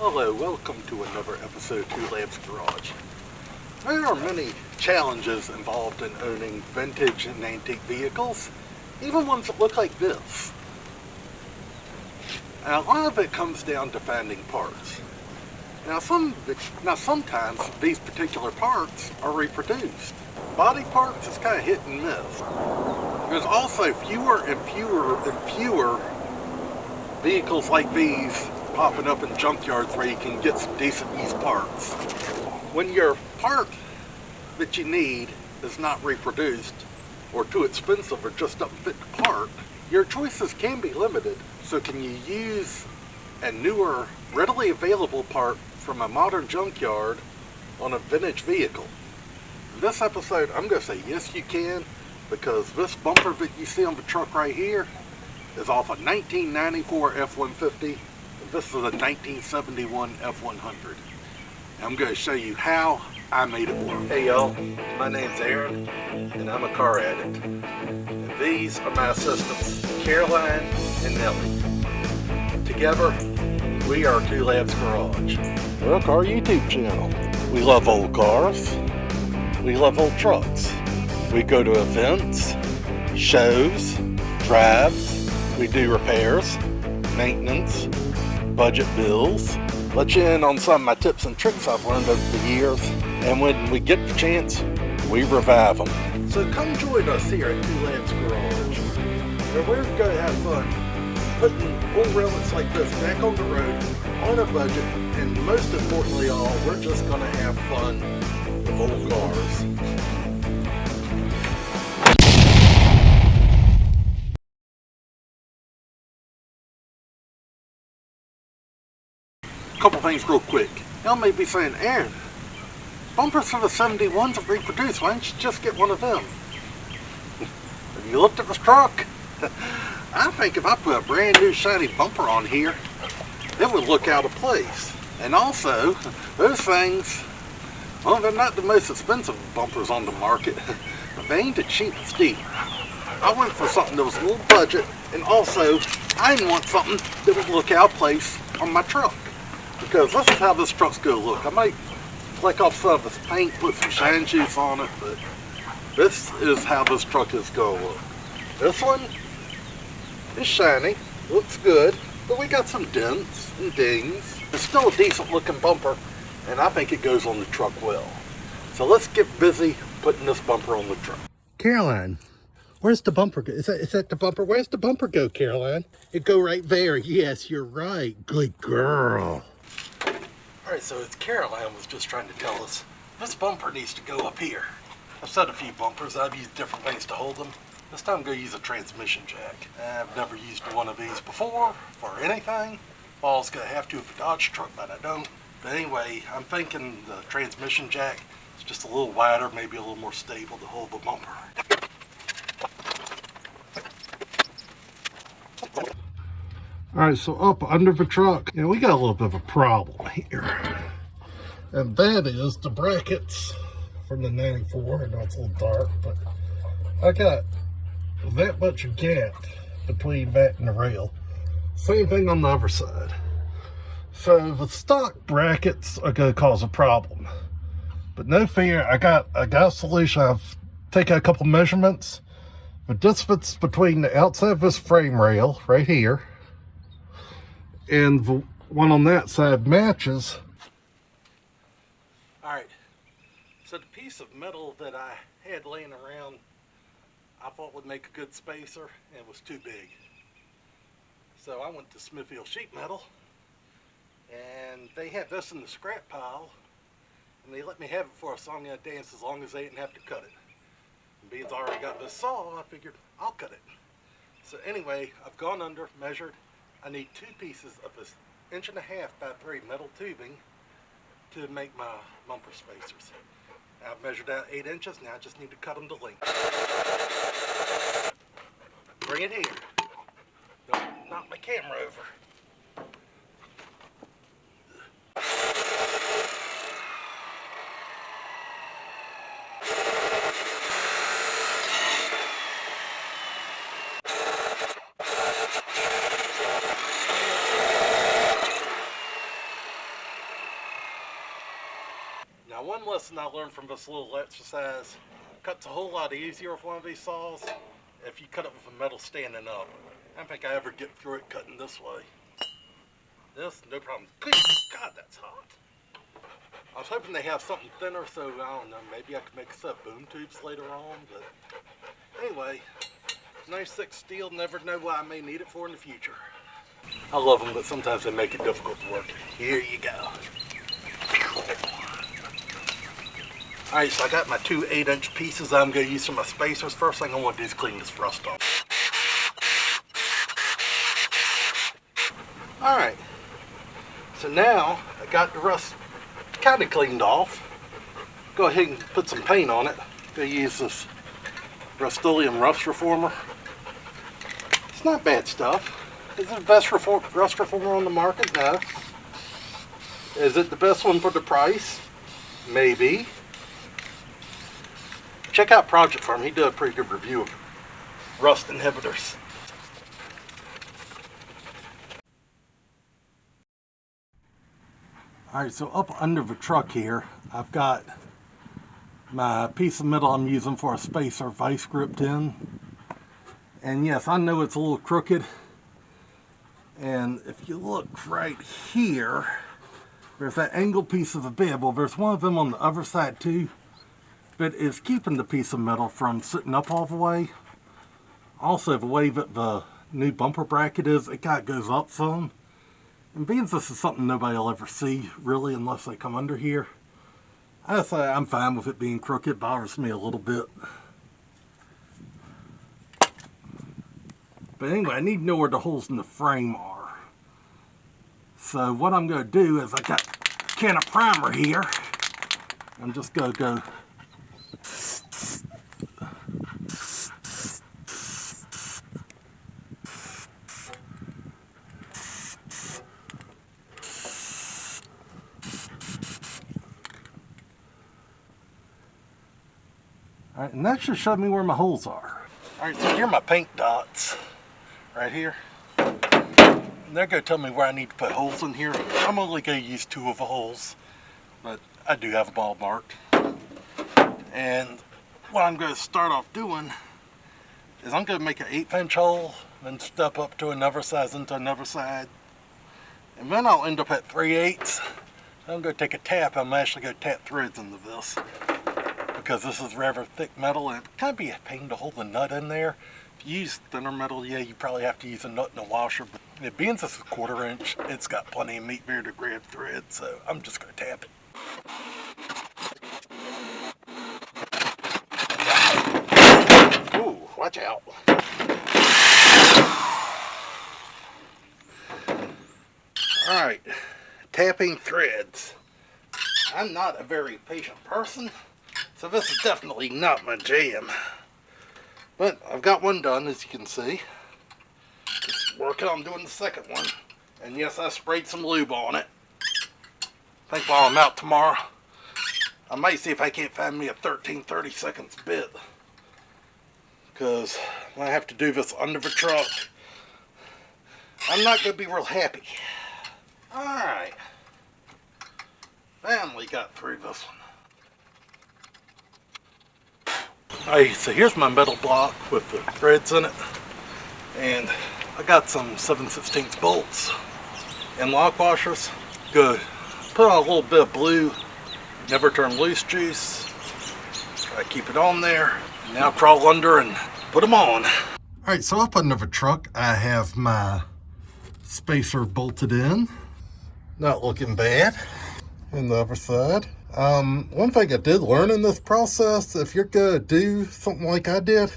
Hello, welcome to another episode of Two Labs Garage. There are many challenges involved in owning vintage and antique vehicles, even ones that look like this. And a lot of it comes down to finding parts. Now sometimes these particular parts are reproduced. Body parts is kind of hit and miss. There's also fewer and fewer vehicles like these popping up in junkyards where you can get some decent used parts. When your part that you need is not reproduced, or too expensive, or just doesn't fit the part, your choices can be limited. So can you use a newer, readily available part from a modern junkyard on a vintage vehicle? In this episode, I'm going to say yes you can, because this bumper that you see on the truck right here is off a 1994 F-150. This is a 1971 F-100. I'm going to show you how I made it work. Hey y'all, my name's Aaron, and I'm a car addict. And these are my assistants, Caroline and Nellie. Together, we are Two Labs Garage. We're a car YouTube channel. We love old cars. We love old trucks. We go to events, shows, drives. We do repairs, maintenance, budget bills, let you in on some of my tips and tricks I've learned over the years, and when we get the chance, we revive them. So come join us here at Two Labs Garage, where we're going to have fun putting old relics like this back on the road on a budget, and most importantly all, we're just going to have fun with old cars. Couple things real quick. Y'all may be saying, Aaron, bumpers for the 71s are reproduced. Why don't you just get one of them? Have you looked at this truck? I think if I put a brand new shiny bumper on here, it would look out of place. And also, those things, well, they're not the most expensive bumpers on the market, but they ain't the cheapest either. I went for something that was a little budget, and also, I didn't want something that would look out of place on my truck. Because this is how this truck's going to look. I might flick off some of this paint, put some shine juice on it, but this is how this truck is going to look. This one is shiny, looks good, but we got some dents and dings. It's still a decent looking bumper, and I think it goes on the truck well. So let's get busy putting this bumper on the truck. Caroline, where's the bumper go? Is that the bumper? Where's the bumper go, Caroline? It go right there. Yes, you're right. Good girl. Alright, so as Caroline was just trying to tell us, this bumper needs to go up here. I've set a few bumpers. I've used different things to hold them. This time I'm going to use a transmission jack. I've never used one of these before for anything. Well, I was going to have to with a Dodge truck, but I don't. But anyway, I'm thinking the transmission jack is just a little wider, maybe a little more stable to hold the bumper. Alright, so up under the truck, we got a little bit of a problem here. And that is the brackets from the 94. I know it's a little dark, but I got that much gap between that and the rail. Same thing on the other side. So the stock brackets are going to cause a problem. But no fear, I got a solution. I've taken a couple measurements. The distance between the outside of this frame rail, right here, and the one on that side matches. Alright, so the piece of metal that I had laying around, I thought would make a good spacer, and it was too big. So I went to Smithfield Sheet Metal, and they had this in the scrap pile, and they let me have it for a song and a dance as long as they didn't have to cut it. And being I already got this saw, I figured I'll cut it. So anyway, I've gone under, measured. I need two pieces of this 1.5 by 3 metal tubing to make my bumper spacers. I've measured out 8 inches, now I just need to cut them to length. Bring it here. Don't knock my camera over. Now, one lesson I learned from this little exercise: cuts a whole lot easier with one of these saws if you cut it with a metal standing up. I don't think I ever get through it cutting this way. This, no problem. Good God, that's hot. I was hoping they have something thinner, so I don't know, maybe I could make a set of boom tubes later on, but anyway, nice thick steel, never know what I may need it for in the future. I love them, but sometimes they make it difficult to work. Here you go. Alright, so I got my two 8-inch pieces I'm going to use for my spacers. First thing I want to do is clean this rust off. Alright, so now I got the rust kind of cleaned off. Go ahead and put some paint on it. Going to use this Rust-Oleum Rust Reformer. It's not bad stuff. Is it the best rust reformer on the market? No. Is it the best one for the price? Maybe. Check out Project Farm. He did a pretty good review of rust inhibitors. Alright, so up under the truck here, I've got my piece of metal I'm using for a spacer vice gripped in. And yes, I know it's a little crooked. And if you look right here, there's that angled piece of the bib. Well, there's one of them on the other side too, that is keeping the piece of metal from sitting up all the way. Also, the way that the new bumper bracket is, it kind of goes up some. And being this is something nobody will ever see, really, unless they come under here, I say I'm fine with it being crooked. It bothers me a little bit. But anyway, I need to know where the holes in the frame are. So what I'm going to do is I got a can of primer here. I'm just going to go Alright, and that should show me where my holes are. Alright, so here are my paint dots. Right here. And they're going to tell me where I need to put holes in here. I'm only going to use 2 of the holes, but I do have a ball marked. And what I'm going to start off doing is I'm going to make an 1/8 hole, then step up to another size into another side. And then I'll end up at 3/8. I'm going to take a tap. I'm actually going to tap threads into this, because this is rather thick metal and it can be a pain to hold the nut in there. If you use thinner metal, yeah, you probably have to use a nut and a washer, but it being this is 1/4 inch, it's got plenty of meat there to grab thread, so I'm just going to tap it. Ooh, watch out. Alright, tapping threads. I'm not a very patient person, so this is definitely not my jam. But I've got one done, as you can see. Just working on doing the second one. And yes, I sprayed some lube on it. I think while I'm out tomorrow, I might see if I can't find me a 13/32 bit. Because when I have to do this under the truck, I'm not going to be real happy. Alright. Finally got through this one. Alright, so here's my metal block with the threads in it. And I got some 7/16 bolts and lock washers. Good. Put on a little bit of blue, never turn loose juice. Try to keep it on there. Now crawl under and put them on. Alright, so up under the truck I have my spacer bolted in. Not looking bad. And the other side. One thing I did learn in this process, if you're gonna do something like I did,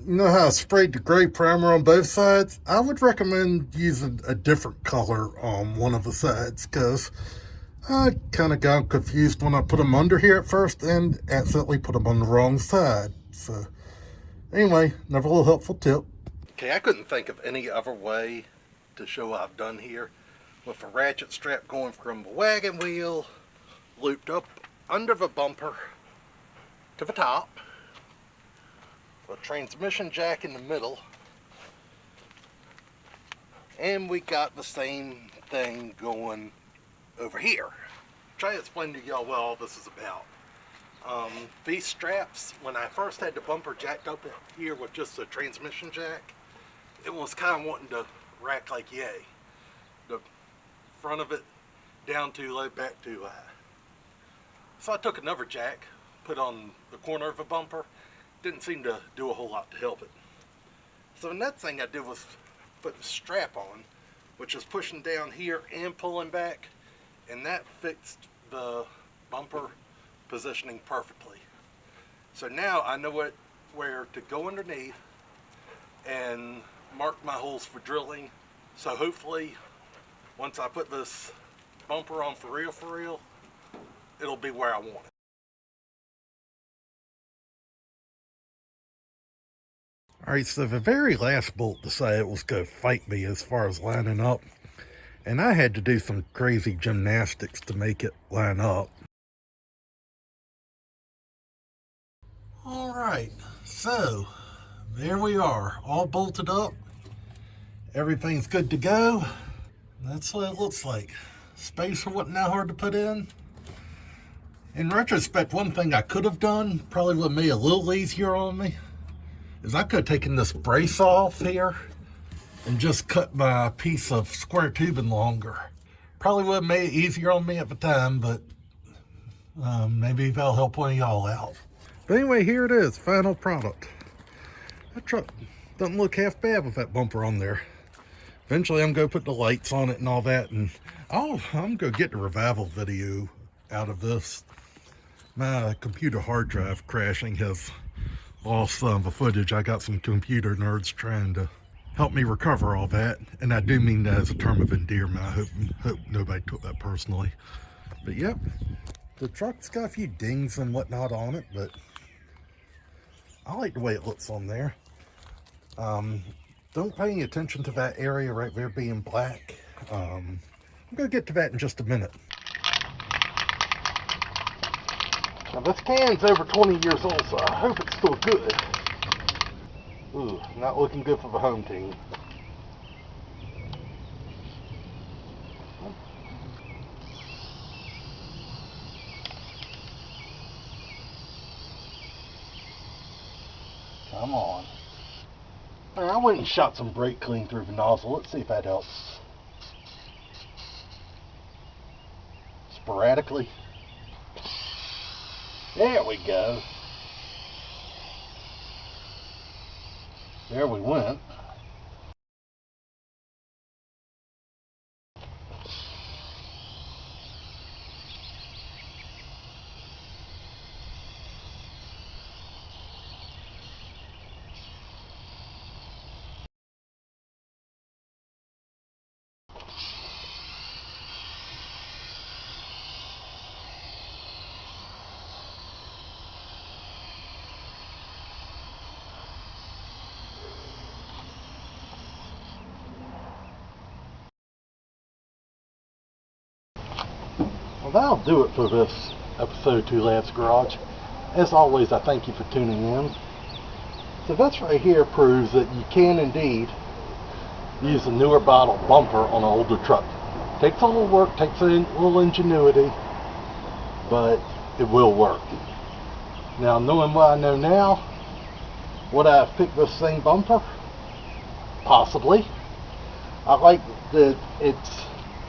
you know how I sprayed the gray primer on both sides? I would recommend using a different color on one of the sides, because I kind of got confused when I put them under here at first and accidentally put them on the wrong side. So anyway, another little helpful tip. Okay, I couldn't think of any other way to show what I've done here. With a ratchet strap going from the wagon wheel looped up under the bumper to the top, a transmission jack in the middle, and we got the same thing going over here. try to explain to y'all what all this is about. These straps, when I first had the bumper jacked up here with just a transmission jack, it was kind of wanting to rack like yay. The front of it down too low, back too high. So I took another jack, put on the corner of the bumper. Didn't seem to do a whole lot to help it. So the next thing I did was put the strap on, which is pushing down here and pulling back, and that fixed the bumper positioning perfectly. So now I know where to go underneath and mark my holes for drilling. So hopefully once I put this bumper on for real, it'll be where I want it. Alright, so the very last bolt decided it was going to fight me as far as lining up. And I had to do some crazy gymnastics to make it line up. Alright, so there we are, all bolted up. Everything's good to go. That's what it looks like. Spacer wasn't that hard to put in. In retrospect, one thing I could have done, probably would have made it a little easier on me, is I could have taken this brace off here and just cut my piece of square tubing longer. Probably would have made it easier on me at the time, but maybe that'll help one of y'all out. But anyway, here it is, final product. That truck doesn't look half bad with that bumper on there. Eventually I'm going to put the lights on it and all that, and I'm going to get the revival video out of this. My computer hard drive crashing has lost some of the footage. I got some computer nerds trying to help me recover all that, and I do mean that as a term of endearment. I hope nobody took that personally. But yep, the truck's got a few dings and whatnot on it, but I like the way it looks on there. Don't pay any attention to that area right there being black. I'm gonna get to that in just a minute. Now this can's over 20 years old, so I hope it's still good. Ooh, not looking good for the home team. Come on. I went and shot some brake clean through the nozzle. Let's see if that helps. Sporadically. There we go. There we went. Well, that'll do it for this episode 2 Lad's Garage. As always, I thank you for tuning in. So this right here proves that you can indeed use a newer model bumper on an older truck. Takes a little work, takes a little ingenuity, but it will work. Now, knowing what I know now, would I have picked this same bumper? Possibly. I like that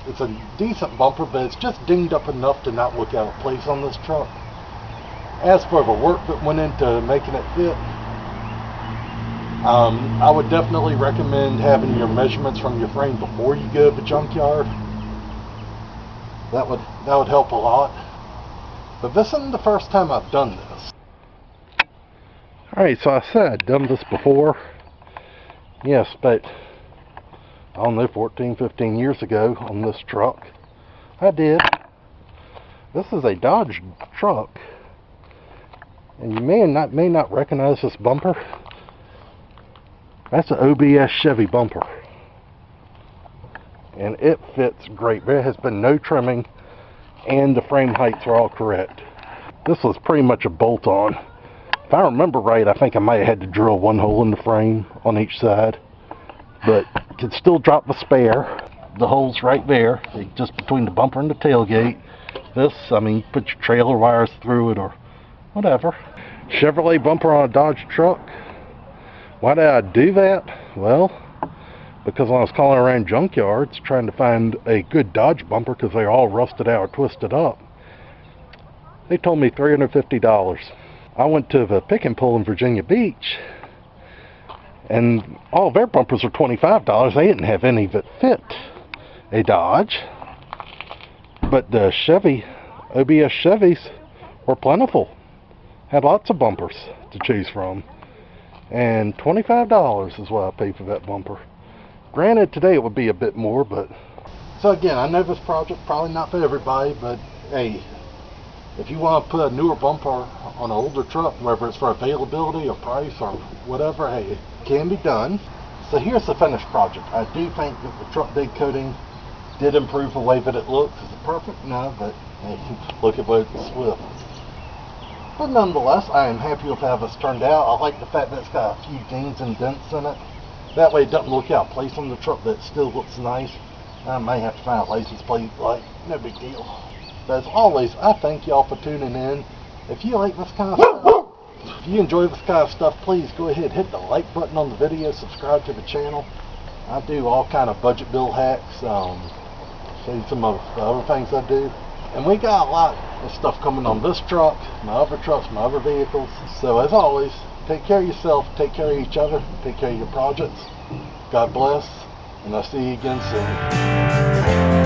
it's a decent bumper, but it's just dinged up enough to not look out of place on this truck. As for the work that went into making it fit, I would definitely recommend having your measurements from your frame before you go to the junkyard. That would help a lot. But this isn't the first time I've done this. Alright, so I said I'd done this before. Yes, but I don't know, 14, 15 years ago on this truck. I did. This is a Dodge truck. And you may not recognize this bumper. That's an OBS Chevy bumper. And it fits great. There has been no trimming, and the frame heights are all correct. This was pretty much a bolt-on. If I remember right, I think I might have had to drill one hole in the frame on each side. But could still drop the spare. the holes right there, just between the bumper and the tailgate. This, I mean, you put your trailer wires through it or whatever. Chevrolet bumper on a Dodge truck. Why did I do that? Well, because when I was calling around junkyards trying to find a good Dodge bumper because they're all rusted out or twisted up, they told me $350. I went to the pick and pull in Virginia Beach, and all of their bumpers were $25. They didn't have any that fit a Dodge, but the Chevy, OBS Chevys were plentiful. Had lots of bumpers to choose from, and $25 is what I paid for that bumper. Granted, today it would be a bit more, but... So again, I know this project probably not for everybody, but hey, if you want to put a newer bumper on an older truck, whether it's for availability or price or whatever, hey, it can be done. So here's the finished project. I do think that the truck bed coating did improve the way that it looks. Is it perfect? No, but hey, look at what it's with. But nonetheless, I am happy with how this turned out. I like the fact that it's got a few dings and dents in it. That way it doesn't look out of place on the truck, but it still looks nice. I may have to find a license plate, like, no big deal. But as always, I thank y'all for tuning in. If you like this kind of stuff, if you enjoy this kind of stuff, please go ahead, hit the like button on the video, subscribe to the channel. I do all kind of budget build hacks, show you some of the other things I do. And we got a lot of stuff coming on this truck, my other trucks, my other vehicles. So as always, take care of yourself, take care of each other, take care of your projects. God bless, and I'll see you again soon.